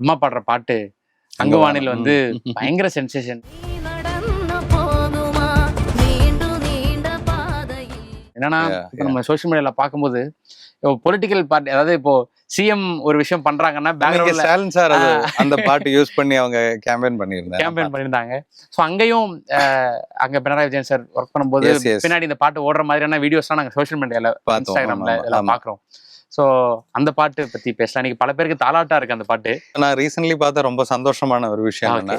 அம்மா பாடுற பாட்டு அங்குவானில் வந்து பயங்கர சென்சேஷன். என்னன்னா இப்போ நம்ம சோஷியல் மீடியால பார்க்கும்போது இப்போ பொலிட்டிக்கல் பார்ட்டி, அதாவது இப்போ சிஎம் ஒரு விஷயம் பண்றாங்கன்னா பேக்ரவுண்ட்ல ஸ்டாலின் சார் அந்த பாட்டு யூஸ் பண்ணி அவங்க கேம்பெயின் பண்ணியிருந்தாங்க. ஸோ அங்கேயும் அங்க பினராயி விஜயன் சார் ஒர்க் பண்ணும்போது பின்னாடி இந்த பாட்டு ஓடுற மாதிரியான வீடியோஸ்லாம் நாங்கள் சோஷியல் மீடியால இன்ஸ்டாகிராம்ல எல்லாம் பார்க்குறோம். ஸோ அந்த பாட்டு பத்தி பேசலாம். இன்னைக்கு பல பேருக்கு தாலாட்டா இருக்கு அந்த பாட்டு. நான் ரீசென்ட்லி பார்த்தா ரொம்ப சந்தோஷமான ஒரு விஷயம் என்னன்னா,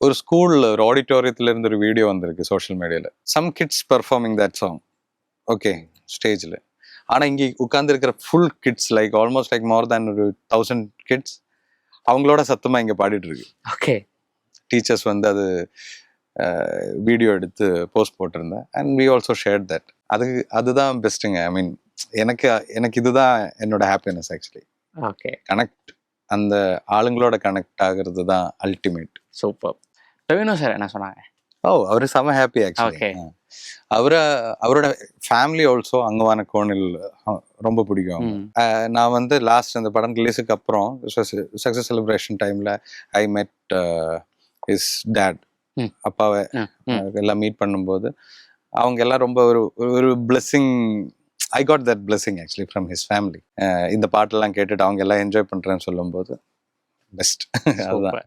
ஒரு ஸ்கூல்ல ஒரு ஆடிட்டோரியத்துல இருந்து ஒரு வீடியோ வந்திருக்கு சோஷியல் மீடியால. Some kids performing that song, okay, ஸ்டேஜ்ல. ஆனா இங்க உட்கார்ந்து இருக்கிற full kids like almost like more than ஒரு 1000 கிட்ஸ் அவங்களோட சத்தமா இங்க பாடிட்டு இருக்கு. ஓகே, டீச்சர்ஸ் வந்து அது வீடியோ எடுத்து போஸ்ட் போட்டிருந்தேன். And we also share that. அதுதான் பெஸ்ட்டுங்க. ஐ மீன் எனக்கு இதுதான் என்னோட ஹாப்பினஸ் ஆக்சுவலி. ஓகே, கனெக்ட், அந்த ஆளுங்களோட கனெக்ட் ஆகுறது தான் அல்டிமேட். சூப்பர். டொவினோ சார் என்ன சொன்னாங்க? அவரு செம ஹாப்பி ஆக்சுவலி. அவரோட ஃபேமிலி ஆல்சோ அங்குவான கோணில் ரொம்ப பிடிக்கும். நான் வந்து லாஸ்ட் அந்த படம் ரிலீஸுக்கு அப்புறம் சக்ஸஸ் செலிப்ரேஷன் டைம்ல ஐ மெட் ஹிஸ் டேட், அப்பாவை எல்லாம் மீட் பண்ணும்போது அவங்க எல்லாம் ரொம்ப ஒரு blessing, I got that blessing actually from his family. இந்த பாட்டெல்லாம் கேட்டுட்டு அவங்க எல்லாம் என்ஜாய் பண்றேன்னு சொல்லும்போது பெஸ்ட். அதுதான்.